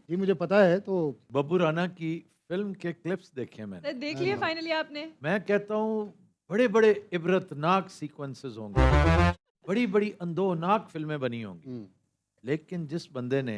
जी मुझे पता है तो बब्बू राना की फिल्म के क्लिप्स देखे हैं मैंने। तो देख लिया फाइनली आपने? मैं कहता हूँ बड़े बड़े इबरतनाक सीक्वेंसेस होंगे, बड़ी बड़ी अंदोनाक फिल्में बनी होंगी, लेकिन जिस बंदे ने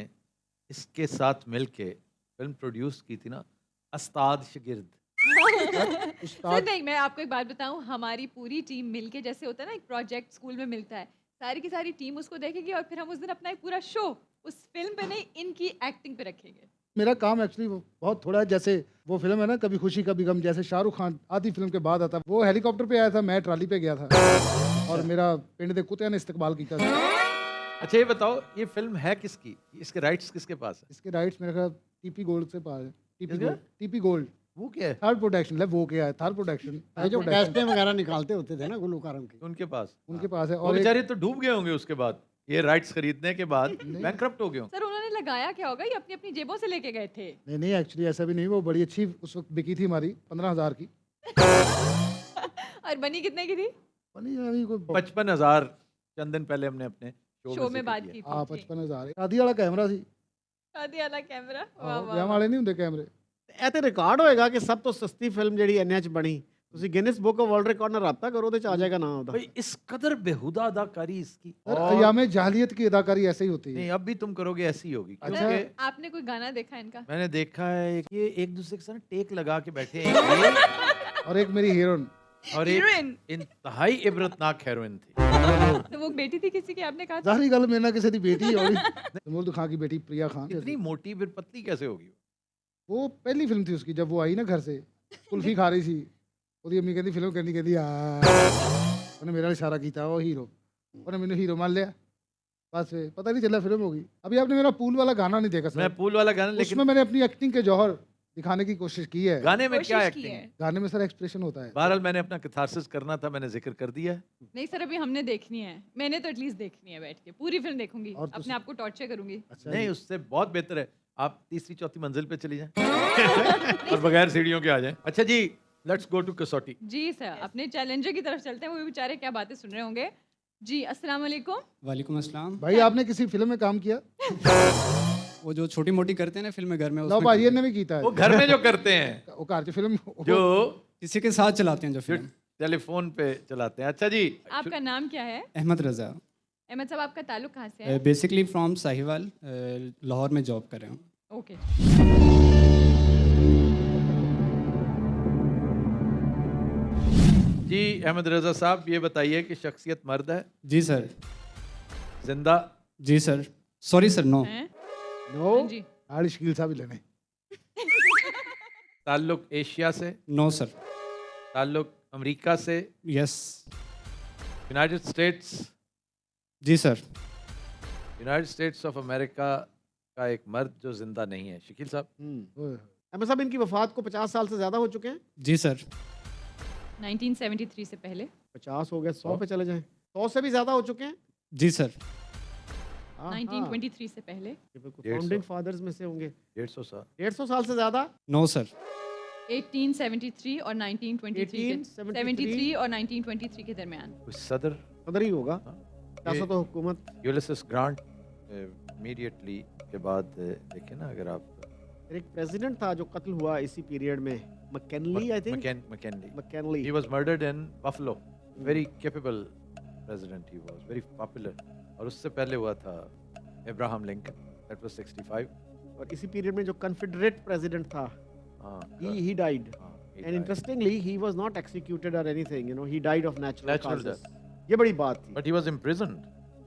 इसके साथ मिलके फिल्म प्रोड्यूस की थी ना, उस्ताद शागिर्द। सर उस्ताद नहीं, मैं आपको एक बात बताऊं, हमारी पूरी टीम मिलके, जैसे होता है ना एक प्रोजेक्ट स्कूल में मिलता है, सारी की सारी टीम उसको देखेगी और फिर हम उस दिन अपना एक पूरा शो उस फिल्म पे नहीं, इनकी एक्टिंग पे रखेंगे। मेरा काम एक्चुअली बहुत थोड़ा है। जैसे वो फिल्म है ना कभी खुशी कभी गम, जैसे शाहरुख खान आधी फिल्म के बाद आता, वो हेलीकॉप्टर पे आया था, मैं ट्राली पे गया था और मेरा पिंड दे कुत्ते ने इस्तकबाल किया था। अच्छा ये बताओ, ये फिल्म है किसकी? इसके राइट्स किसके पास है? इसके राइट्स मेरे ख्याल टीपी गोल्ड से पास है। टीपी किसका? गोल्ड, टीपी गोल्ड वो क्या है थर्ड प्रोडक्शन है। वो क्या है थर्ड प्रोडक्शन? ये जो कैस्टें वगैरह निकालते होते थे ना गुलकारों की, उनके पास? उनके पास है। वो और एक- बेचारे तो डूब गए होंगे उसके बाद, ये राइट्स खरीदने के बाद बैंकरप्ट हो गए होंगे। सर उन्होंने लगाया क्या होगा, ये अपनी अपनी जेबों से लेके गए थे। नहीं नहीं एक्चुअली ऐसा भी नहीं, वो बड़ी अच्छी उस वक्त बिकी थी हमारी 15,000 की। और बनी कितने की थी? बनी अभी कोई 55,000 चंद दिन पहले हमने अपने शो में जिक्र बात किया। की हाँ थी। 55,000 शादी वाला कैमरा सी। शादी वाला कैमरा, वाह ਆਹੋ, वाह ਵਿਆਹ ਵਾਲੇ ਨਹੀਂ ਹੁੰਦੇ ਕੈਮਰੇ। ਇਹ ਤੇ ਰਿਕਾਰਡ ਹੋਏਗਾ ਕਿ ਸਭ ਤੋਂ ਸਸਤੀ ਫਿਲਮ ਜਿਹੜੀ ਇੰਨੇ ਚ ਬਣੀ। ਤੁਸੀਂ Guinness book of world record ਨਾਲ ਰਾਬਤਾ ਕਰੋ, ਉਹਦੇ ਚ ਆ ਜਾਏਗਾ ਨਾਮ ਉਹਦਾ। भाई इस कदर बेहुदा अदाकारी इसकी, सर और अयाम जाहिलियत की अदाकारी ऐसे ही होती है। नहीं अब भी तुम करोगे ऐसी ही होगी, अच्छा। क्योंकि सर, आपने कोई गाना देखा है इनका? मैंने देखा है कि ये एक दूसरे के साथ टेक लगा के बैठे हैं, एक ये और एक मेरी हीरोइन और हीरोइन? एक इंतहाई इबरतनाक हेरोइन थी। तो वो बेटी थी किसी की, आपने कहा था? ਜ਼ਾਹਰੀ ਗੱਲ ਮੇਰੇ ਨਾਲ ਕਿਸੇ ਦੀ ਬੇਟੀ ਹੋਈ तमोल खान की बेटी प्रिया खान। इतनी मोटी फिर पतली कैसे होगी? वो पहली फिल्म थी उसकी, जब वो आई ना घर से कुल्फी खा रही थी, ਉਹਦੀ ਅੰਮੀ ਕਹਿੰਦੀ ਫਿਲਮ ਕਹਿੰਦੀ ਆ, ਉਹਨੇ ਮੇਰੇ ਨਾਲ ਇਸ਼ਾਰਾ ਕੀਤਾ, ਉਹ ਹੀਰੋ, ਉਹਨੇ ਮੈਨੂੰ ਹੀਰੋ ਮੰਨ ਲਿਆ। बस पता नहीं चला फिल्म होगी। अभी आपने मेरा पूल वाला गाना नहीं देखा मैं सर? पूल वाला गाना, उसमें लेकिन मैंने अपनी एक्टिंग के जौहर दिखाने की कोशिश की है। गाने में क्या कोशिश की एक्टिंग है। है? गाने में सर एक्सप्रेशन होता है। बहरहाल मैंने अपना कैथारसिस करना था, मैंने जिक्र कर दिया है। नहीं सर, अभी हमने देखनी है, मैंने तो एटलीस्ट देखनी है, बैठ के पूरी फिल्म देखूंगी, और अपने आप को टॉर्चर करूंगी। अच्छा नहीं, उससे बहुत बेहतर है आप तीसरी चौथी मंजिल पे चली जाएं और बगैर सीढ़ियों के आ जाएं। अच्छा जी, लेट्स गो टू कसौटी। जी सर, अपने चैलेंजर की तरफ चलते हैं, वो भी बेचारे क्या बातें सुन रहे होंगे। जी अस्सलाम वालेकुम। वालेकुम अस्सलाम। भाई आपने किसी फिल्म में काम किया? वो जो छोटी मोटी करते हैं ना फिल्म में घर में, लो उसमें भाई ने भी कीता वो है। घर में जो करते हैं, वो कार फिल्म जो किसी के साथ चलाते हैं जो जो फिल्म। टेलीफोन पे चलाते हैं। अच्छा जी, आपका नाम क्या है? अहमद रज़ा, अहमद साहब, आपका ताल्लुक कहाँ से है? बेसिकली फ्रॉम साहिवाल, लाहौर में जॉब कर रहे हूँ। ओके। जी अहमद रजा साहब, ये बताइए कि शख्सियत मर्द है, जी सर। जिंदा? जी सर। Sorry sir, no. हैं? नो हाँ जी। आड़ी शकील साहब ही लेने। ताल्लुक एशिया से? No sir. ताल्लुक अमेरिका से? यस। United States? जी sir. United States of America का एक मर्द जो जिंदा नहीं है। शकील साहब? अहमद साहब, इनकी वफात को 50 साल से ज्यादा हो चुके हैं। जी सर। 1973 से पहले। 50 हो गए, 100 पे चले जाएं। 100 से भी ज्यादा हो चुके हैं। जी सर। 1923 से पहले। फाउंडिंग फादर्स में से होंगे। 150 साल? 150 साल से ज्यादा। No sir. 1873 और 1923 73 और 1923 के दरमियान। कुछ सदर? सदर ही होगा। हाँ। सियासत और हुकूमत। यूलिसिस ग्रांट इमीडिएटली के बाद देखें ना, अगर आप एक प्रेसिडेंट था जो कत्ल हुआ इसी पीरियड में, McKinley I think. McKinley, McKinley. he was murdered in Buffalo. Very capable president he was, very popular. और उससे पहले हुआ था अब्राहम लिंकन, that was 65. और इसी पीरियड में जो कन्फेडरेट प्रेसिडेंट था, हाँ, he died. हाँ, he And died. interestingly, he was not executed or anything. You know, he died of natural Natural causes. death. ये बड़ी बात थी। But he was imprisoned.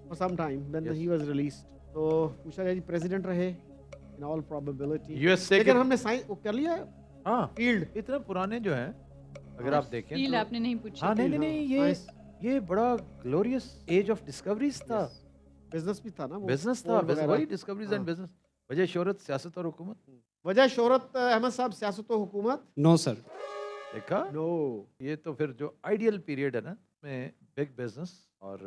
For some time, then Yes. he was released. तो पूछा जाए president रहे in all probability. USA लेकिन के, हमने साइंस वो कर लिया हाँ, फील्ड। इतने पुराने जो हैं, अगर आप देखें फील्ड तो, आपने नहीं पूछी। हाँ, नहीं, ये बड़ा ग्लोरियस एज ऑफ डिस्कवरीज था। बिजनेस भी था ना वो। बिजनेस था, पोल वगैरह। वही डिस्कवरीज एंड हाँ। बिजनेस। वजह शोहरत, सियासत और हुकूमत। वजह शोहरत, अहमद साहब, सियासत और हुकूमत। No sir. देखा, नो। ये तो फिर जो आइडियल पीरियड है ना, में बिग बिजनेस और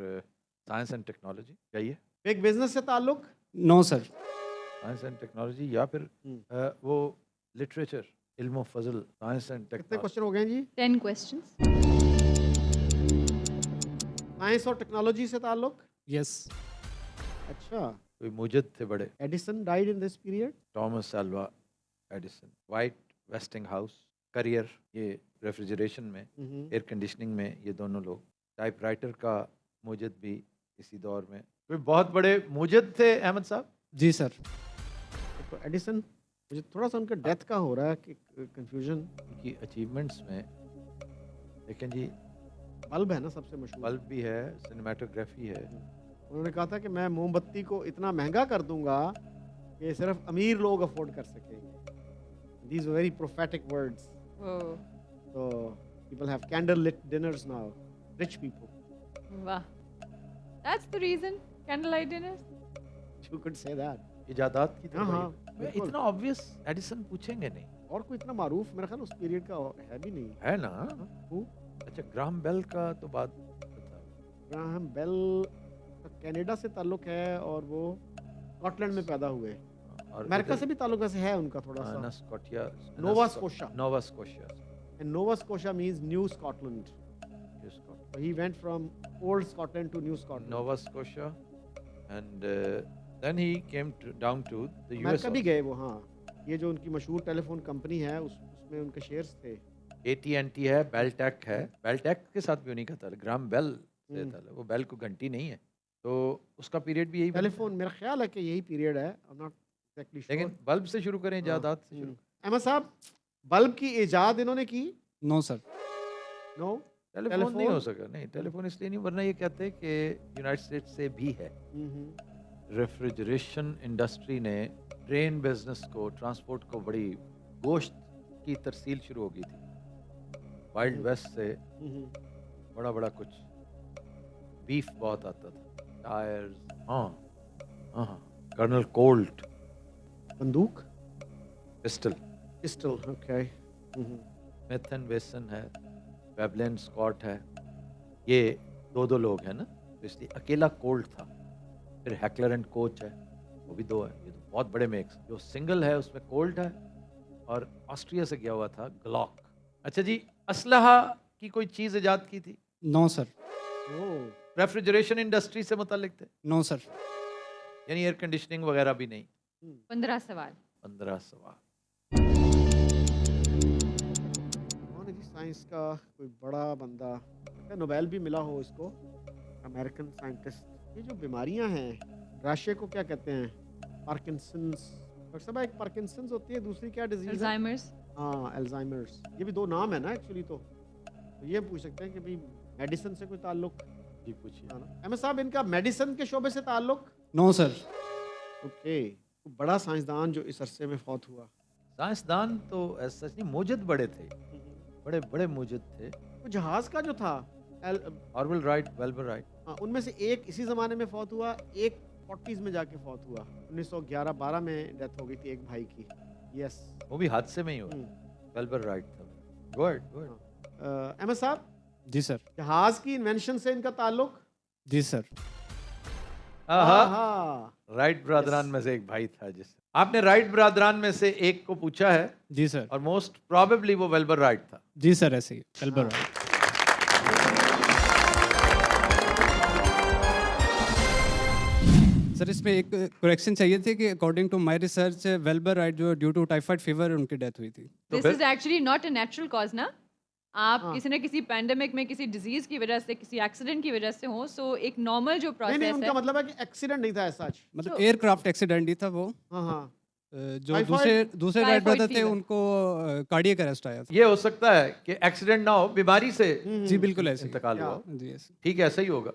साइंस एंड टेक्नोलॉजी चाहिए। बिग बिजनेस से ताल्लुक। No sir. Science and technology या फिर वो लिटरेचर, इल्म फजल, साइंस एंड कितने टेक्नोलॉजी। क्वेश्चन हो गए जी? 10 questions। साइंस और टेक्नोलॉजी से ताल्लुक। यस। अच्छा, कोई मुजिद थे बड़े, Edison died in this period. Thomas Alva Edison, वाइट वेस्टिंग हाउस, करियर, ये रेफ्रिजरेशन में, एयर कंडीशनिंग में, ये दोनों लोग. टाइपराइटर का मुजिद भी इसी दौर में. कोई बहुत बड़े मुजिद थे अहमद साहब? जी सर। तो एडिसन, मुझे थोड़ा सा उनका डेथ का हो रहा है कि कंफ्यूजन. उनकी अचीवमेंट्स में लेकिन जी बल्ब है ना सबसे मशहूर. बल्ब भी है, सिनेमाटोग्राफी है. उन्होंने कहा था कि मैं मोमबत्ती को इतना महंगा कर दूंगा कि सिर्फ अमीर लोग अफोर्ड कर सकेंगे. These very prophetic words. Whoa. So people have candle lit dinners now. Rich people. वाह. That's the reason. Candlelight dinners. You could say that. इजादात की तरफ हाँ, बढ़ी. बिल्कुल. इतना ऑब्वियस एडिसन पूछेंगे नहीं. और कोई इतना मारूफ मेरा ख्याल उस पीरियड का है भी नहीं. है ना? Who? अच्छा, ग्राहम बेल का तो बात बता. ग्राहम बेल का कनाडा से ताल्लुक है और वो स्कॉटलैंड में पैदा हुए. और अमेरिका से भी ताल्लुक वैसे है उनका थोड़ा ना सा. Scotia, Nova Scotia. Nova Scotia. And Nova Scotia means New Scotland. So he went from old Scotland to New Scotland. Nova Scotia and then he came down to the US. America भी गए वो. हाँ, ये जो उनकी मशहूर telephone company है उसमें उनके शेयर्स थे. AT&T है, बेलटेक है. बेलटेक के साथ भी उन्हीं का था, ग्राहम बेल से था. वो बेल को घंटी नहीं है, तो उसका पीरियड भी यही बनता है. टेलीफोन मेरा ख्याल है कि यही पीरियड है. आई एम नॉट एग्जैक्टली श्योर. लेकिन बल्ब से शुरू करें, इजादात से शुरू. अहमद साहब, बल्ब की इजाद इन्होंने की? No sir. नो. टेलीफोन नहीं हो सका. नहीं, टेलीफोन इसलिए नहीं, वरना ये कहते हैं कि यूनाइटेड स्टेट्स से भी है. रेफ्रिजरेशन इंडस्ट्री ने ट्रेन बिजनेस को, ट्रांसपोर्ट को बड़ी गोश्त की तरसील शुरू हो गई थी. वाइल्ड वेस्ट से बड़ा बड़ा कुछ बीफ बहुत आता था, टायर्स. हाँ, कर्नल कोल्ट, बंदूक, pistol, pistol. Okay. Smith and वेसन है, वेबलिन स्कॉट है. ये दो लोग हैं ना, तो इसलिए अकेला कोल्ट था. फिर हैकलर एंड कोच है, वो भी दो है. ये तो बहुत बड़े मेक्स. जो सिंगल है उसमें कोल्ट है, और ऑस्ट्रिया से गया हुआ था ग्लॉक. अच्छा जी, असलहा की कोई चीज़ इजाद की थी? No sir. रेफ्रिजरेशन इंडस्ट्री से मुतालिक थे? No sir. यानी एयर कंडीशनिंग वगैरह भी नहीं? 15 सवाल. 15 सवाल. कौन है जी साइंस का कोई बड़ा बंदा, नोबेल भी मिला हो इसको, अमेरिकन साइंटिस्ट. ये जो बीमारियां हैं, राशे को क्या कहते हैं? पार्किंसंस. डॉक्टर साहब, एक पार्किंसंस होती है, दूसरी क्या डिजीज है? अल्जाइमर्स. हाँ, अल्जाइमर्स. ये भी दो नाम है ना एक्चुअली. तो ये पूछ सकते हैं कि भाई मेडिसिन से कोई ताल्लुक? जी पूछिए. अहमद साहब, इनका मेडिसिन के शोबे से ताल्लुक? No sir. ओके. बड़ा साइंसदान जो इस अरसे में फौत हुआ? साइंसदान तो ऐसा नहीं, मुजिद बड़े थे, बड़े बड़े मुजिद थे. वो जहाज का जो था ऑरवेल राइट, वेल्बर राइट. हाँ, उनमें से एक इसी ज़माने में फौत हुआ, एक 40s में जाके फौत हुआ. 1911-12 में डेथ हो गई थी एक भाई की. यस. वो भी हादसे में ही हुआ. वेल्बर राइट था. गुड. अहमद साहब, जी सर। जहाज की इन्वेंशन से इनका ताल्लुक? जी सर। हाँ. राइट ब्रादरान में से एक भाई था जिससे आपने राइट ब्रादरान में से एक को पूछा है, जी सर। और मोस्ट प्रोबेबली वो वेल्बर राइट था. जी सर, ऐसे ही वेल्बर राइट। सर, इसमें एक करेक्शन चाहिए थी कि according to my research Wilbur Wright जो ड्यू टू टाइफाइड फीवर उनकी डेथ हुई थी। तो this is actually not a natural cause ना. आप हाँ. किसी न किसी पैंडेमिक में, किसी डिजीज की वजह से, किसी एक्सीडेंट की वजह से हो, सो एक नॉर्मल जो नहीं, प्रोसेस उनका है. मतलब है कि एक्सीडेंट नहीं था ऐसा. मतलब एयरक्राफ्ट एक्सीडेंट ही था वो। हाँ. जो Typhoid- दूसरे राइट Typhoid ब्रदर थे fever. उनको कार्डियक अरेस्ट आया था। ये हो सकता है कि एक्सीडेंट ना हो, बीमारी से जी बिल्कुल ऐसे ही। इंतकाल हुआ. जी ऐसे। ठीक है, ऐसा ही होगा.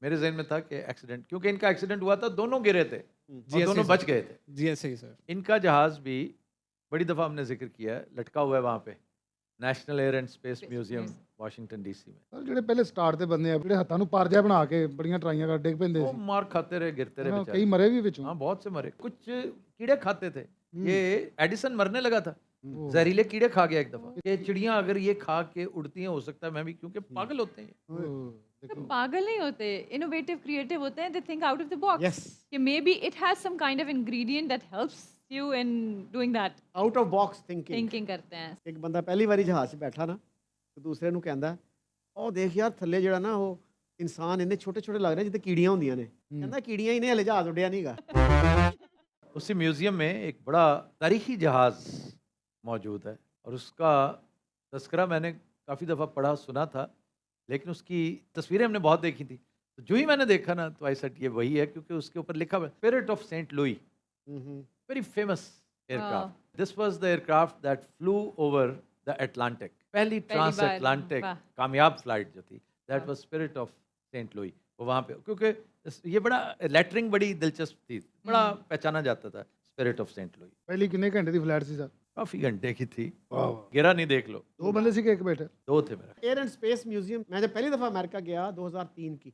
मेरे जहन में था कि एक्सीडेंट, क्योंकि इनका एक्सीडेंट हुआ था, दोनों गिरे थे और ऐसे दोनों ही बच सर। गए थे. जी ऐसे ही सर। इनका जहाज भी बड़ी दफा हमने जिक्र किया है, लटका हुआ है वहां पे, national air and space museum Washington DC में. ਸਰ ਜਿਹੜੇ ਪਹਿਲੇ ਸਟਾਰਟ ਤੇ ਬੰਦੇ ਆ ਜਿਹੜੇ ਹੱਥਾਂ ਨੂੰ ਪਾਰ ਜਿਹਾ ਬਣਾ ਕੇ ਬੜੀਆਂ ਟਰਾਈਆਂ ਕਰ ਡਿੱਗ ਪੈਂਦੇ वो ਸੀ. मार खाते रहे, गिरते रहे ਹਾਂ, बेचारे. ਕਈ ਮਰੇ ਵੀ ਵਿੱਚੋਂ. हाँ, बहुत से मरे. कुछ कीड़े खाते थे. ये एडिसन मरने लगा था, जहरीले कीड़े खा गया एक दफा. ये चिड़ियां अगर ये खा के उड़ती हैं, हो सकता है मैं भी, क्योंकि पागल होते हैं. ओह, तो पागल नहीं होते, इनोवेटिव क्रिएटिव होते हैं. They think out of the box. Yes. कि maybe it has some kind of ingredient that helps you in doing that. Out of box thinking. Thinking करते हैं. ਇੱਕ ਬੰਦਾ ਪਹਿਲੀ ਵਾਰੀ ਜਹਾਜ਼ 'ਚ ਬੈਠਾ ਨਾ, ਤੇ ਦੂਸਰੇ ਨੂੰ ਕਹਿੰਦਾ, ਉਹ ਦੇਖ ਯਾਰ ਥੱਲੇ ਜਿਹੜਾ ਨਾ ਉਹ ਇਨਸਾਨ ਇੰਨੇ ਛੋਟੇ ਛੋਟੇ ਲੱਗ ਰਹੇ ਜਿੱਦਾਂ ਕੀੜੀਆਂ ਹੁੰਦੀਆਂ ਨੇ ਕਹਿੰਦਾ ਕੀੜੀਆਂ ਹੀ ਨੇ ਹਲੇ ਜਹਾਜ਼ ਉੱਡਿਆ ਨਹੀਂਗਾ उसी म्यूज़ियम में एक बड़ा तारीखी जहाज़ मौजूद है और उसका तस्करा मैंने काफ़ी दफ़ा पढ़ा सुना था, लेकिन उसकी तस्वीरें हमने बहुत देखी थी। तो जो ही मैंने देखा ना तो आई सेड ये वही है, क्योंकि उसके ऊपर लिखा हुआ है spirit of Saint Louis, very famous aircraft. This was the aircraft that flew over the Atlantic, पहली ट्रांस बार, अटलांटिक वाह। कामयाब फ्लाइट जो थी, that was Spirit of Saint Louis. वो वहाँ पे, क्योंकि ये बड़ा लेटरिंग बड़ी दिलचस्प थी, बड़ा पहचाना जाता था स्पिरिट ऑफ सेंट लुई। ਪਹਿਲੀ ਕਿੰਨੇ ਘੰਟੇ ਦੀ ਫਲਾਈਟ ਸੀ ਸਰ? काफ़ी घंटे की थी, वाह। गिरा नहीं देख लो, ਦੋ ਬੰਦੇ ਸੀ ਕਿ ਇੱਕ ਬੈਠੇ? दो थे मेरा। एयर एंड स्पेस म्यूजियम मैं जब पहली दफ़ा अमेरिका गया 2003 की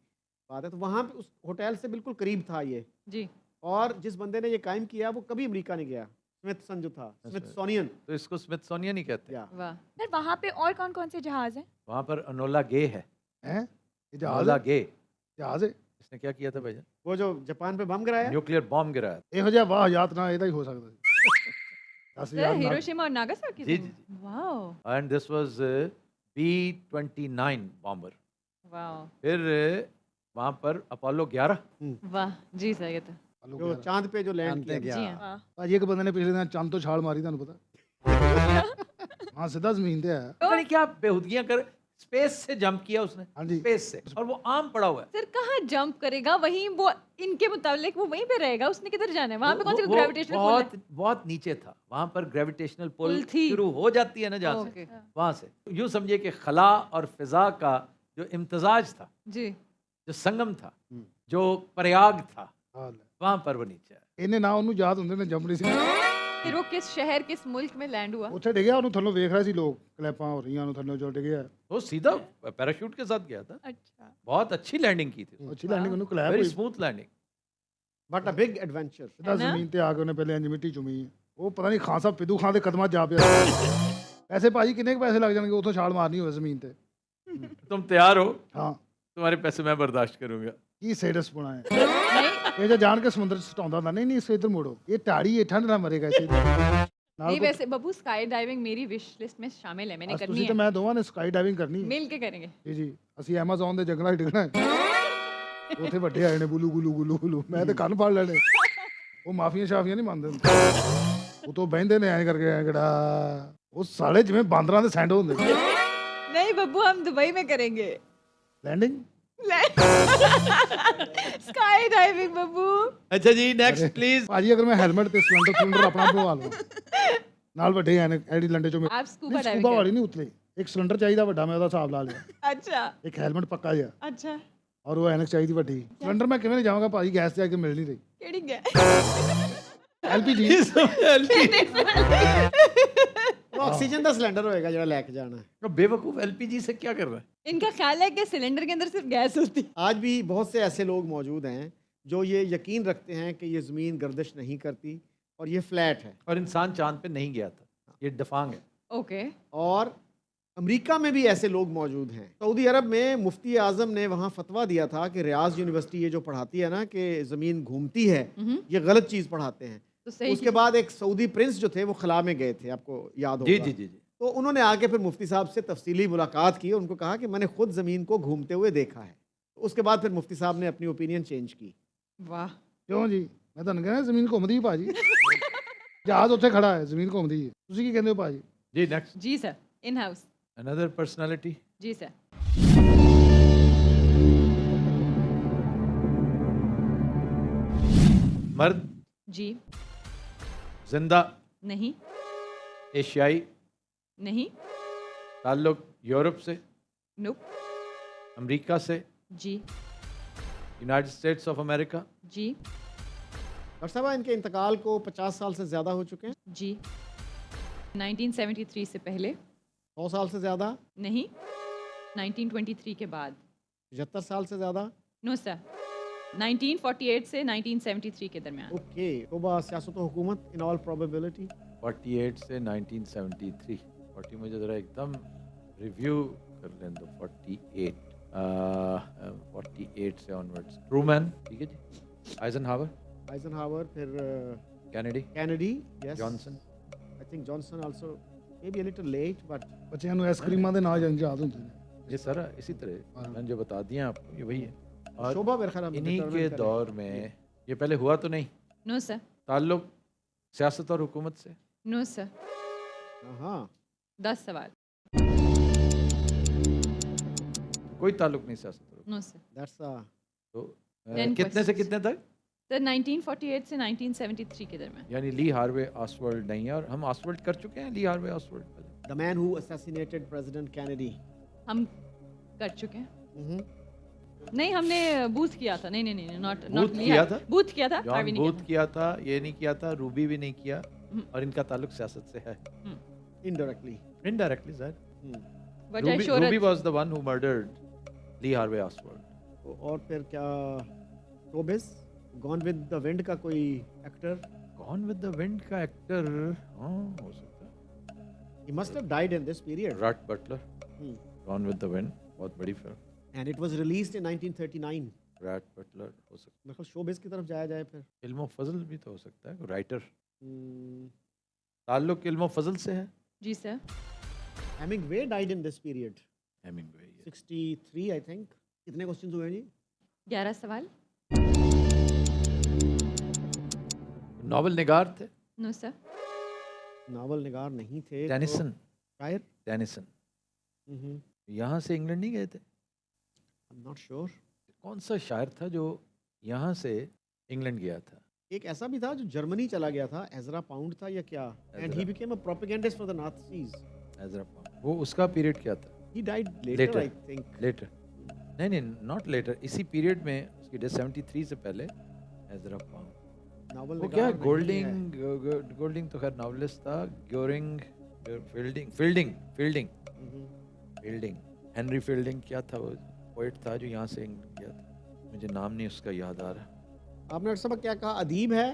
बात है, तो वहाँ पे उस होटल से बिल्कुल करीब था ये, जी और जिस बंदे ने ये कायम किया वो कभी अमेरिका नहीं गया, स्मिथसन जो था, स्मिथसोनियन। तो इसको स्मिथसोनियन ही कहते हैं। या वाह। सर वहाँ पे और कौन कौन से जहाज हैं? वहाँ पर अनोला गे है। हैं? ਇਹ ਜਹਾਜ਼ अनोला गे ਜਹਾਜ਼ ਹੈ? इसने क्या किया था भाईजान? वो जो जापान पे बम गिराया, न्यूक्लियर बॉम्ब गिराया था। ਇਹੋ ਜਿਹਾ ਵਾਹਿयात ਨਾ ਇਹਦਾ ਹੀ ਹੋ ਸਕਦਾ ਸੀ। 10,000 सर ਨਾਲ। हिरोशिमा और नागासाकी जी, पे? जी, जी। Wow and this was B-29 bomber. Wow फिर वहाँ पर अपोलो 11, वाह जी सर ये तो ਆਲੂ जो ਵਗੈਰਾ। चांद पे जो लैंड किया जी हाँ ਭਾਜੀ ਇੱਕ ਬੰਦੇ ਨੇ ਪਿਛਲੇ ਦਿਨ ਚੰਦ ਤੋਂ ਛਾਲ ਮਾਰੀ, ਤੁਹਾਨੂੰ ਪਤਾ? ਹਾਂ ਸਿੱਧਾ ਜ਼ਮੀਨ ਤੇ ਆਇਆ। पता नहीं क्या बेहुदगियां कर, स्पेस से जंप किया उसने, हाँ जी। स्पेस से, और वो आम पड़ा हुआ है। सर कहाँ जंप करेगा? वहीं वो इनके मुताबिक वो वहीं पे रहेगा, उसने किधर जाना है? वहाँ पे कौन सी वो ग्रेविटेशनल पुल है? बहुत बहुत नीचे था, वहाँ पर ग्रेविटेशनल पुल पुल थी। शुरू हो जाती है ना जहाँ ओके। से, वहाँ से यूँ समझिए कि खला और फिजा का जो इम्तजाज था, जी जो संगम था, जो प्रयाग था, ਹਾਂ ਲੈ। वहाँ पर वो नीचे है। ਇਹਨੇ ਨਾ ਉਹਨੂੰ ਯਾਦ ਹੁੰਦੇ ਨੇ ਜੰਪ ਨਹੀਂ ਸੀ। फिर वो किस शहर किस मुल्क में लैंड हुआ? ਉੱਥੇ ਡਿੱਗਿਆ, ਉਹਨੂੰ ਥੱਲੋਂ ਵੇਖ ਰਹੇ ਸੀ ਲੋਕ, ਕਲੈਪਾਂ ਹੋ ਰਹੀਆਂ, ਉਹਨੂੰ ਥੱਲੋਂ ਜੋ ਡਿੱਗਿਆ। वो सीधा पैराशूट के साथ गया था, अच्छा बहुत अच्छी लैंडिंग की थी, ਅੱਛੀ ਲੈਂਡਿੰਗ ਉਹਨੂੰ ਕਲੈਪ वेरी ਹੋਈ। Smooth landing. But a big adventure. ਸਿੱਧਾ ਹੈ ਨਾ? ਜ਼ਮੀਨ ਤੇ ਆ ਕੇ ਉਹਨੇ ਪਹਿਲੇ ਇੰਜ ਮਿੱਟੀ ਚੁੰਮੀ। ਉਹ ਪਤਾ ਨਹੀਂ ਖਾਨ ਸਾਹਿਬ ਪਿੱਦੂ ਖਾਨ ਦੇ ਕਦਮਾਂ 'ਚ ਜਾ ਪਿਆ। ਐਸੇ ਭਾਜੀ ਕਿੰਨੇ ਕੁ ਪੈਸੇ ਲੱਗ ਜਾਣਗੇ ਉੱਥੋਂ ਛਾਲ ਮਾਰਨੀ ਹੋਵੇ ਜ਼ਮੀਨ ਤੇ? तुम तैयार हो? ਹਾਂ तुम्हारे पैसे मैं बर्दाश्त करूंगा। ਕੀ ਸੇਡਸ ਪੁਣਾ ਹੈ नहीं ਇਹ ਜੇ ਜਾਣ ਕੇ ਸਮੁੰਦਰ 'ਚ ਸਟਾਉਂਦਾ ਹੁੰਦਾ। ਨਹੀਂ ਨਹੀਂ ਇਸ ਇੱਧਰ ਮੋੜੋ, ਇਹ ਟਾੜੀ ਇਹ ਠੰਡ ਨਾਲ ਮਰੇਗਾ ਇਸੇ ਨਾਲ। नहीं वैसे बब्बू स्काई डाइविंग मेरी विश लिस्ट में शामिल है, मैंने करनी ਤੁਸੀਂ ਤੇ है, ਮੈਂ ਦੋਵਾਂ ਨੇ ਸਕਾਈ ਡਾਈਵਿੰਗ ਕਰਨੀ ਹੈ। मिल के करेंगे। ਜੀ ਜੀ ਅਸੀਂ ਐਮਾਜ਼ਨ ਦੇ ਜੰਗਲਾਂ 'ਚ ਡਿੱਗਣਾ ਹੈ। ਉੱਥੇ ਵੱਡੇ ਆਏ ਨੇ ਬੁਲੂ ਗੁਲੂ ਗੁਲੂ ਗੁਲੂ, ਮੈਂ ਤੇ ਕੰਨ ਫੜ ਲੈਣੇ। ਉਹ ਮਾਫੀਆਂ ਸ਼ਾਫੀਆਂ ਨਹੀਂ ਮੰਨਦੇ ਹੁੰਦੇ। ਉਹ ਤੋਂ ਬਹਿੰਦੇ ਨੇ ਐਂ ਕਰਕੇ ਐਂ ਕਿਹੜਾ, ਉਹ ਸਾਲੇ ਜਿਵੇਂ ਬਾਂਦਰਾਂ ਦੇ ਸੈਂਡ ਹੁੰਦੇ। नहीं बब्बू हम दुबई में करेंगे ਲੈਂਡਿੰਗ स्काई डाइविंग बब्बू। अच्छा जी, नेक्स्ट प्लीज। ਭਾਜੀ अगर मैं हेलमेट ਤੇ ਸਿਲੰਡਰ ਆਪਣਾ ਬਣਵਾ ਲਵਾਂ ਨਾਲ ਵੱਡੇ ਐਡੀ ਲੰਡੇ ਚੋਂ आप स्कूबा ਸਕੂਬਾ डाइविंग ਵਾਲੀ ਨਹੀਂ ਉਤਲੇ, ਇੱਕ ਸਿਲੰਡਰ ਚਾਹੀਦਾ ਵੱਡਾ, ਮੈਂ ਉਹਦਾ ਹਿਸਾਬ ਲਾ ਲਿਆ। अच्छा ਇੱਕ ਹੈਲਮਟ ਪੱਕਾ ਜਿਹਾ, अच्छा ਔਰ ਉਹ ਐਨਕ ਚਾਹੀਦੀ ਵੱਡੀ। ਸਿਲੰਡਰ ਮੈਂ ਕਿਵੇਂ ਨਹੀਂ ਜਾਵਾਂਗਾ ਭਾਜੀ, ਗੈਸ ਤੇ ਆ ਕੇ ਮਿਲ ਨਹੀਂ ਰਹੀ। केड़ी गया ਐਲਪੀਜੀ वो ऑक्सीजन का सिलेंडर होएगा जो लेके जाना है। बेवकूफ एलपीजी से क्या कर रहा है? इनका ख्याल है कि सिलेंडर के अंदर सिर्फ गैस होती है। आज भी बहुत से ऐसे लोग मौजूद हैं जो ये यकीन रखते हैं कि ये ज़मीन गर्दिश नहीं करती और ये फ्लैट है। और इंसान चांद पे नहीं गया था, ये डफांग है। ओके और अमेरिका में भी ऐसे लोग मौजूद हैं। सऊदी अरब में मुफ्ती आज़म ने वहाँ फतवा दिया था कि रियाज यूनिवर्सिटी ये जो पढ़ाती है ना कि ज़मीन घूमती है, ये गलत चीज़ पढ़ाते हैं। तो सही उसके बाद एक सऊदी प्रिंस जो थे वो खला में गए थे, आपको याद होगा। जी जी जी जी। तो उन्होंने आके फिर मुफ्ती साहब से तफसीली मुलाकात की और उनको कहा कि मैंने खुद ज़मीन को घूमते हुए देखा है। तो उसके बाद फिर मुफ्ती साहब ने अपनी ओपिनियन चेंज की। वाह ਕਿਉਂ ਜੀ? ਮੈਂ ਤੁਹਾਨੂੰ ਕਹਿੰਦਾ ਜ਼ਮੀਨ ਘੁੰਮਦੀ ਹੈ ਭਾਜੀ। ਜਹਾਜ਼ ਉੱਥੇ ਖੜਾ ਹੈ, ਜ਼ਮੀਨ ਘੁੰਮਦੀ ਹੈ। ਤੁਸੀਂ ਕੀ ਕਹਿੰਦੇ ਹੋ ਭਾਜੀ? जी नेक्स्ट। जी sir in house another personality. जी सर मर्द, जी जिंदा, नहीं एशियाई, नहीं ताल्लुक यूरोप से, नो अमेरिका से, जी यूनाइटेड स्टेट्स ऑफ अमेरिका, जी डॉक्टर साहब इनके इंतकाल को 50 साल से ज़्यादा हो चुके हैं। जी 1973 से पहले 100 साल से ज़्यादा, नहीं 1923 के बाद 75 साल से ज़्यादा। नो सर 1948 से 1973 के दरमियान ओके, तोबा सियासत व हुकूमत इन ऑल प्रोबेबिलिटी। 48 से 1973। 40 मुझे ज़रा एकदम रिव्यू कर लें दो। 48 से ऑनवर्ड्स। ट्रूमैन, ठीक है जी। आइजनहावर, आइजनहावर, फिर Kennedy, Kennedy, yes, Johnson, I think Johnson also maybe a little late but ਬੱਚਿਆਂ ਨੂੰ ਆਈਸਕ੍ਰੀਮਾਂ ਦੇ ਨਾਂ ਯਾਦ ਹੁੰਦੇ ਨੇ। ये सारा इसी तरह हाँ। मैंने जो बता दिया आपको ये वही है। और शोभा मेरे ख्याल में इन्हीं के determine करे। दौर में ये पहले हुआ तो नहीं, नो सर, ताल्लुक सियासत और हुकूमत से। No sir. हाँ 10 सवाल। कोई ताल्लुक नहीं सियासत और नो सर। दैट्स तो 10 कितने से questions। कितने तक? सर 1948 से 1973 के दरमियान। यानी ली हार्वे ऑसवाल्ड नहीं है, और हम ऑसवाल्ड कर चुके हैं ली हार्वे ऑसवाल्ड पहले। The man who assassinated president Kennedy. हम कर चुके हैं। नहीं, हमने बूथ किया था। नहीं नहीं नहीं, नॉट बूथ किया था? बूथ किया था, जॉन हार्वी नहीं बूथ किया था, ये नहीं किया था, रूबी भी नहीं किया, हम्म। और इनका ताल्लुक सियासत से है इनडायरेक्टली। Indirectly sir. वजह रूबी शोहरत। Was the one who murdered Lee Harvey Oswald. और फिर क्या showbiz gone with the wind का कोई actor? Gone with the wind का एक्टर हो सकता है he must have died in this period Rhett Butler. Gone with the wind बहुत बड़ी film, and it was released in 1939। Rhett Butler हो सकता मेरे ख्याल शोबिस की तरफ जाया जाए फिर। है। इल्मो फजल भी तो हो सकता है, राइटर। Hmm, ताल्लुक इल्मो फजल से है। जी sir. Hemingway died in this period Hemingway. 63 I think. कितने क्वेश्चंस हुए हैं जी? 11 सवाल। नॉवल निगार थे। No sir. नावल निगार नहीं थे। टेनिसन। शायर? टेनिसन आई यहाँ से इंग्लैंड नहीं गए थे? M not sure. कौन सा शायर था जो यहाँ से इंग्लैंड गया था? एक ऐसा भी था जो जर्मनी चला गया था, एजरा पाउंड था या क्या? And he Ezra. Became a propagandist for the Nazis. Ezra Pound. वो उसका पीरियड क्या था? He died later Later. I think. Later. नहीं नहीं, नॉट लेटर, इसी पीरियड में उसकी डेथ 73 से पहले। एजरा पाउंड नावल वो क्या है? गोल्डिंग तो खैर नॉवलिस्ट था। ग्योरिंग, फील्डिंग हेनरी फील्डिंग क्या था? वो पोइट था जो यहाँ से इंग्लैंड गया था, मुझे नाम नहीं उसका याद आ रहा। आपने डॉक्टर साहब क्या कहा? अदीब है?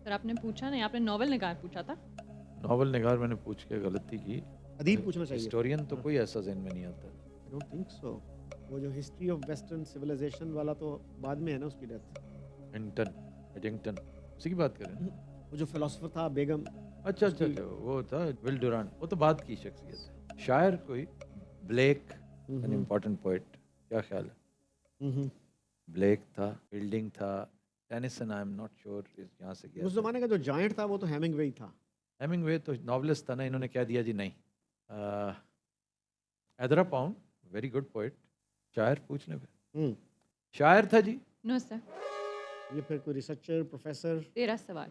सर आपने पूछा नहीं, आपने नॉवल निगार पूछा था। नॉवल निगार मैंने पूछ के गलती की। अदीब पूछना चाहिए। हिस्टोरियन तो कोई ऐसा ज़हन में नहीं आता। I don't think so. वो जो हिस्ट्री ऑफ वेस्टर्न सिविलाइजेशन वाला तो बाद में है ना उसकी डेथ। एडिंगटन उसी की बात करें? वो जो फिलोसोफर था बेगम। अच्छा, वो था विल डुरांट, वो तो बाद की शख्सियत है। शायर कोई ब्लेक, एन इम्पोर्टेंट पोइट, क्या ख्याल है? ब्लेक था, फील्डिंग था, Tennyson I am not sure यहाँ से गया उस था। जमाने का जो जायंट था वो तो हेमिंगवे ही था। हेमिंगवे तो नॉवलिस्ट था ना, इन्होंने क्या दिया जी? नहीं। Ezra pound very good poet. शायर पूछ लें फिर। शायर था जी? No sir. ये फिर कोई रिसर्चर, प्रोफेसर? 13 सवाल।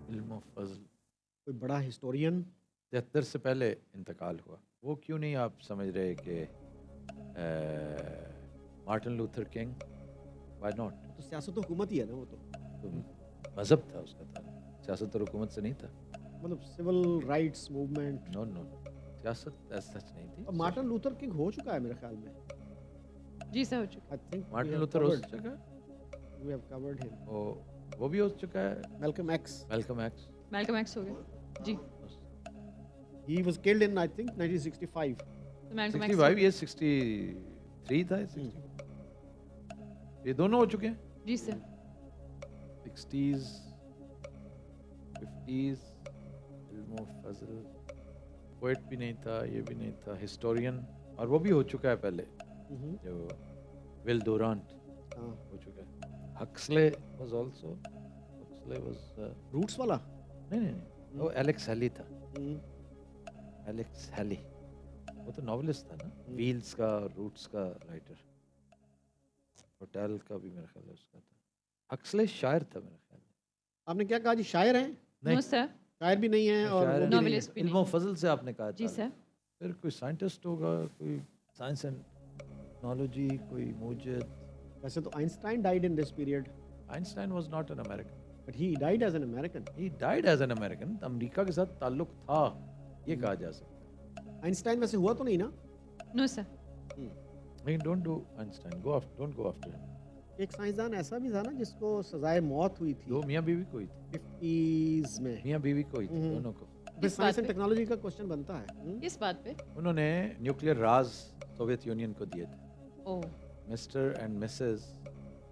इल्मो फजल। कोई बड़ा हिस्टोरियन? 73 से पहले इंतकाल हुआ। वो क्यों नहीं आप समझ रहे कि Martin Luther king? Why not? तो सियासत तो हुकूमत ही है ना वो तो। तो मजहब था उसका, था सियासत और हुकूमत से नहीं था। मतलब civil rights movement. No no, सियासत ऐसा सच नहीं थी। अब मार्टिन लूथर किंग हो चुका है मेरे ख्याल में। जी सर, हो चुका। आई थिंक मार्टिन लूथर हो चुका है, वी हैव कवर्ड हिम। वो भी हो चुका है। Malcolm X. Welcome X. Malcolm X हो गया जी। He was killed in I think 1965। तो मैल्कम एक्स 65, ये 63 था, 60 ये दोनों हो चुके हैं। जी सर। 60s 50s। इल्मो फजल पोएट भी नहीं था, ये भी नहीं था, हिस्टोरियन, और वो भी हो चुका है पहले, जो विल डुरांट हाँ। हो चुका है। Huxley was also, Huxley was roots वाला? नहीं, वो एलेक्स हेली था। हम्म, एलेक्स हेली वो तो नॉवलिस्ट था ना, व्हील्स का, रूट्स का राइटर, होटल का भी मेरा ख्याल है उसका था। हक्सले शायर था मेरा ख्याल है। आपने क्या कहा जी? शायर हैं? No sir. शायर भी नहीं है और शायर वो भी भी नहीं है। Novelist भी इल्मो नहीं। फजल से आपने कहा जी था। सर। फिर कोई साइंटिस्ट होगा, कोई साइंस एंड टेक्नोलॉजी, कोई मूजिद। वैसे तो Einstein died in this period, Einstein was not an American, but he died as an American. He died as an American. America के साथ ताल्लुक था, ये कहा जा सकता है। आइंस्टाइन वैसे हुआ तो नहीं ना? No sir. लेकिन don't do Einstein, don't go after him. एक साइंसदान ऐसा भी था ना जिसको सजाए मौत हुई थी दो मियां बीवी कोई थी, 50s में। मियां बीवी कोई थी दोनों को। फिर इस साइंस बात एंड पे- टेक्नोलॉजी का क्वेश्चन बनता है। किस बात पे? उन्होंने न्यूक्लियर राज सोवियत यूनियन को दिए थे। O Mr and Mrs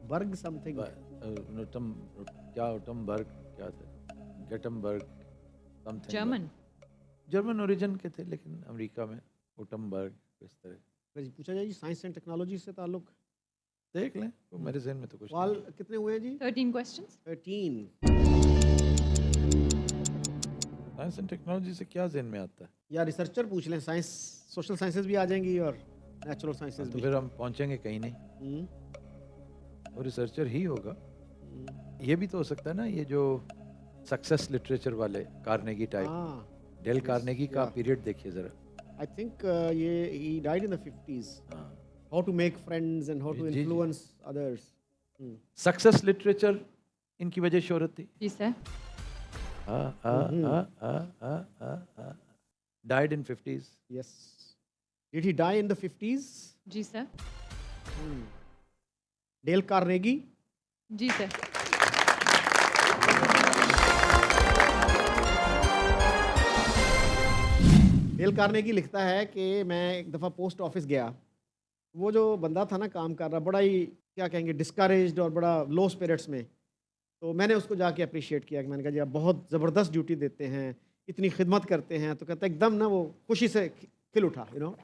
Berg something. क्या उटमबर्ग, क्या थे, गेटमबर्ग समथिंग। जर्मन। जर्मन ओरिजिन के थे लेकिन अमेरिका में वुटमबर्ग इस तरह। फिर जी पूछा जाए जी साइंस एंड टेक्नोलॉजी से ताल्लुक। देख लें तो मेरे जहन में तो कुछ सवाल नहीं। कितने हुए हैं जी? 13 questions. 13। साइंस एंड टेक्नोलॉजी से क्या जहन में आता है? या रिसर्चर पूछ लें, साइंस सोशल साइंसेज भी आ जाएंगी और नेचुरल साइंसेज तो भी। फिर हम पहुंचेंगे कहीं नहीं, हम्म, वो रिसर्चर ही होगा। हम्म, ये भी तो हो सकता है ना, ये जो सक्सेस लिटरेचर वाले कार्नेगी टाइप, हाँ, डेल yes, कार्नेगी का yeah. पीरियड देखिए जरा। आई थिंक ये he died in the 50s। हाँ, how to make friends and how to जी, जी। Influence others. सक्सेस लिटरेचर इनकी वजह शोहरत थी। जी sir. Died in 50s। Yes. Did he die in the 50s? जी सर. Dale Carnegie. जी सर. डेल कार्नेगी लिखता है कि मैं एक दफ़ा पोस्ट ऑफिस गया, वो जो बंदा था ना काम कर रहा, बड़ा ही क्या कहेंगे डिस्करेज्ड और बड़ा लो स्पिरिट्स में, तो मैंने उसको जाके अप्रिशिएट किया कि मैंने कहा जी आप बहुत ज़बरदस्त ड्यूटी देते हैं, इतनी खिदमत करते हैं। तो कहता है एकदम ना वो खुशी से खिल उठा, यू नो।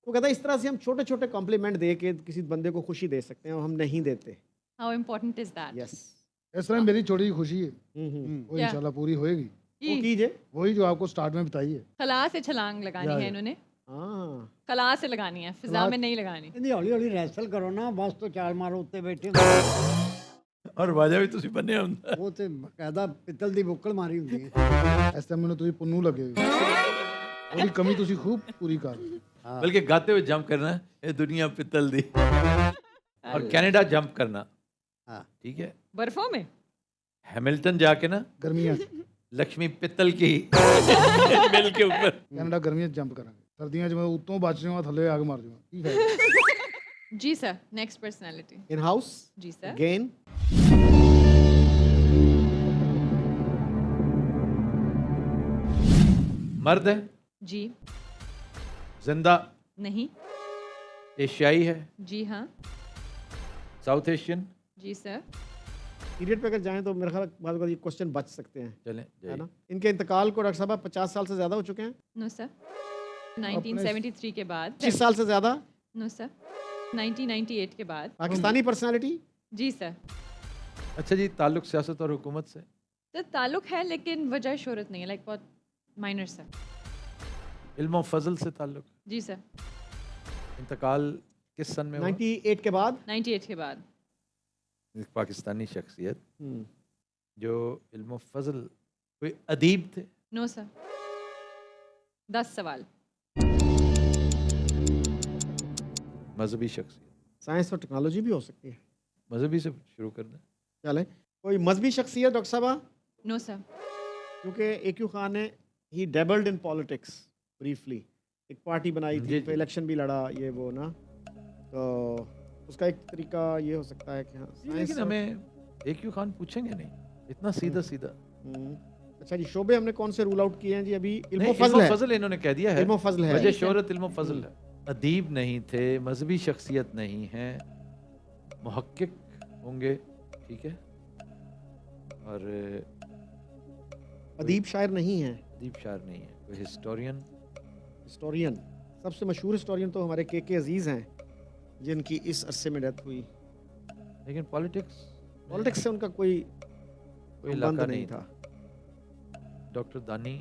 वो कहता है इस तरह से हम छोटे छोटे कॉम्प्लीमेंट दे के किसी बंदे को खुशी दे सकते हैं और हम नहीं देते। How important is that? Yes. इस तरह मेरी छोटी खुशी है, वो क्या? इंशाल्लाह पूरी होएगी। वो ये कीजिए। वही जो आपको स्टार्ट में बताई है। खला से छलांग लगानी या, है या। इन्होंने. हाँ, खला से लगानी है, फिजा खला- में नहीं लगानी. ਇਹਦੀ ਹੌਲੀ ਹੌਲੀ ਰੈਸਲ ਕਰੋ ਨਾ, ਬਸ ਤੋਂ ਚਾਲ ਮਾਰੋ ਉੱਤੇ ਬੈਠੇ और वाजा भी तुसी बने ਹੁੰਦਾ। ਉਹ ਤੇ ਬਕਾਇਦਾ ਪਿੱਤਲ ਦੀ ਬੁੱਕਲ ਮਾਰੀ ਹੁੰਦੀ ਹੈ। ਇਸ ਟਾਈਮ ਮੈਨੂੰ ਤੁਸੀਂ ਪੁੰਨੂ ਲੱਗੇ ਹੋ। ਉਹਦੀ ਕਮੀ ਤੁਸੀਂ ਖੂਬ ਪੂਰੀ ਕਰ ਰਹੇ ਹੋ। बल्कि गाते हुए जंप करना, ये दुनिया पित्तल दी, और कनाडा जंप करना। हाँ। ठीक है, बर्फों में. हैमिल्टन जाके ना ਗਰਮੀਆਂ 'ਚ लक्ष्मी पित्तल की मिल के ऊपर। ਕੈਨੇਡਾ ਗਰਮੀਆਂ 'ਚ ਜੰਪ ਕਰਾਂਗੇ। ਸਰਦੀਆਂ 'ਚ ਮੈਂ ਉੱਤੋਂ ਬਚ ਜਾਵਾਂ, ਥੱਲੇ ਆਗ ਮਾਰ ਜਾਵਾਂ, ਕੀ ਫਾਇਦਾ। जी sir. Next personality. In house जी सर. अगेन। मर्द है, जी. जिंदा, नहीं. एशियाई है, जी हाँ. South Asian. जी सर. पीरियड पे अगर जाएं तो मेरे ख्याल बाद ये क्वेश्चन बच सकते हैं, चलें है जाइए। ना। इनके इंतकाल को डॉक्टर साहब 50 साल से ज़्यादा हो चुके हैं। No sir. 1973 के बाद. 25 साल से ज़्यादा। No sir. 1998 के बाद. पाकिस्तानी पर्सनालिटी। जी सर. अच्छा जी, ताल्लुक सियासत और हुकूमत से? तो ताल्लुक है लेकिन वजह शोहरत नहीं है, लाइक बहुत माइनर सर. इल्म फजल से ताल्लुक? जी सर. इंतकाल किस सन में हुआ? 98 के बाद। 98 के बाद. एक पाकिस्तानी शख्सियत हम्म, जो इल्म फजल, कोई अदीब थे? No sir. 10 सवाल. मजहबी शख्सियत? साइंस और टेक्नोलॉजी भी हो सकती है। मजहबी से शुरू कर दें। चले, कोई मजहबी शख्सियत डॉक्टर साहब? No sir. क्योंकि AQ खान ने he dabbled in politics briefly, एक पार्टी बनाई जी, थी, जी। इलेक्शन भी लड़ा, ये वो ना, तो उसका एक तरीका ये हो सकता है कि हाँ साइंस लेकिन हमें AQ खान पूछेंगे नहीं, इतना सीधा सीधा। अच्छा जी, शोबे हमने कौन से रूल आउट किए हैं जी अभी? नहीं, इल्मो फजल है। फजल इन्होंने कह दिया है, इल्मो फजल है। वजह शोहरत इल्म फजल है। अदीब नहीं थे, मजहबी शख्सियत नहीं है, मुहक्किक होंगे, ठीक है, और अदीब शायर नहीं है, अदीब शायर नहीं है, कोई हिस्टोरियन। हिस्टोरियन। सबसे मशहूर हिस्टोरियन तो हमारे KK अजीज हैं, जिनकी इस अरसे में डेथ हुई। लेकिन पॉलिटिक्स पॉलिटिक्स से उनका कोई कोई संबंध इलाका नहीं नहीं था। डॉक्टर दानी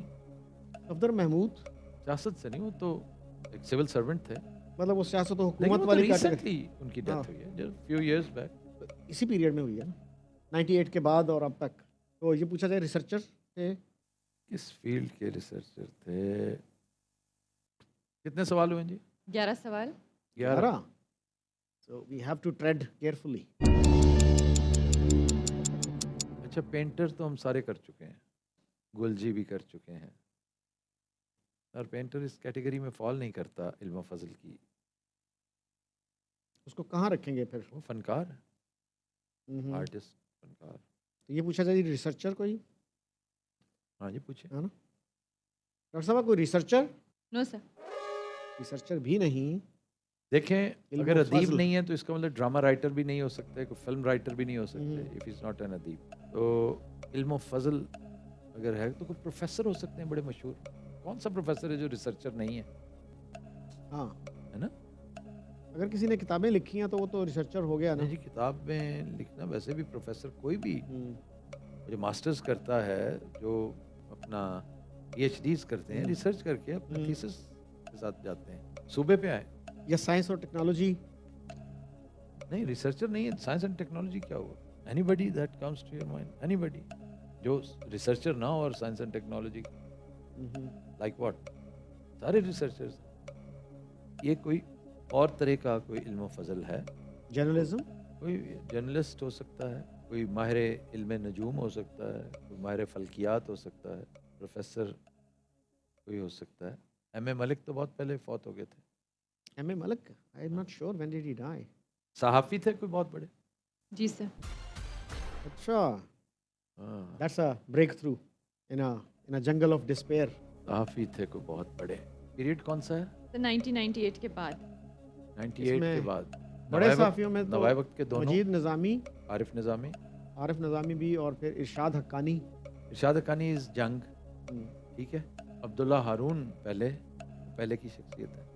सफदर महमूद, सियासत से नहीं, वो तो एक सिविल सर्वेंट थे, मतलब वो सियासत और लेकिन हुकूमत वो तो वाली कैटेगरी रिसेंटली उनकी हाँ। डेथ हुई है, जस्ट फ्यू इयर्स बैक। इसी पीरियड में हुई है ना, 98 के बाद और अब तक। तो ये पूछा जाए रिसर्चर थे। किस फील्ड के रिसर्चर थे? कितने सवाल हुए जी? 11 सवाल. 11। So we have to tread carefully. अच्छा, पेंटर तो हम सारे कर चुके हैं, गुलजी भी कर चुके हैं, और पेंटर इस कैटेगरी में फॉल नहीं करता इल्म फजल की। उसको कहाँ रखेंगे फिर? वो फनकार, हम्म। आर्टिस्ट, फनकार। तो ये पूछा जाए रिसर्चर कोई, हाँ जी, पूछे। है ना डॉक्टर साहब? कोई रिसर्चर? No sir. रिसर्चर भी नहीं। देखें, इल्म अगर अदीब फजल। नहीं है तो इसका मतलब ड्रामा राइटर भी नहीं हो सकते, कोई फिल्म राइटर भी नहीं हो सकते, हम्म। इफ़ इज़ नॉट एन अदीब। तो इल्म फजल अगर है तो कोई प्रोफेसर हो सकते हैं बड़े मशहूर, कौन सा प्रोफेसर है जो रिसर्चर नहीं है? हाँ है ना? अगर किसी ने किताबें लिखी हैं तो वो तो रिसर्चर हो गया ना। नहीं जी, किताब में लिखना वैसे भी प्रोफेसर कोई भी हम्म, जो मास्टर्स करता है, जो अपना पीएचडीज करते हैं, रिसर्च करके अपने थीसिस के साथ जाते हैं। सूबे पे आए या साइंस और टेक्नोलॉजी। नहीं, रिसर्चर नहीं है। साइंस एंड टेक्नोलॉजी क्या हुआ? Anybody that comes to your mind, anybody जो रिसर्चर ना हो और science and technology like what, सारे रिसर्चर्स। ये कोई और तरह का कोई इल्म फजल है? जर्नलिज्म। कोई जर्नलिस्ट हो सकता है, कोई माहिर इल्म नजूम हो सकता है, कोई माहिर फल्कियात हो सकता है, प्रोफेसर कोई हो सकता है। एम ए मलिक तो बहुत पहले फौत हो गए थे। M A. Malik, I am not sure when did he die. सहाफ़ी थे कोई बहुत बड़े। जी सर। अच्छा, हाँ, that's a breakthrough in a jungle of despair. सहाफ़ी थे कोई बहुत बड़े। पीरियड कौन सा है? तो 1998 के बाद। 98 के इसमें बाद। बड़े नवाए सहाफ़ियों में वक्त, तो नवाए वक्त के दोनों, मजीद निज़ामी, आरिफ निज़ामी, आरिफ निज़ामी भी, और फिर इरशाद हक्कानी। इरशाद हक्कानी इस जंग, हम्म, ठीक है। अब्दुल्ला हारून पहले की शख्सियत है।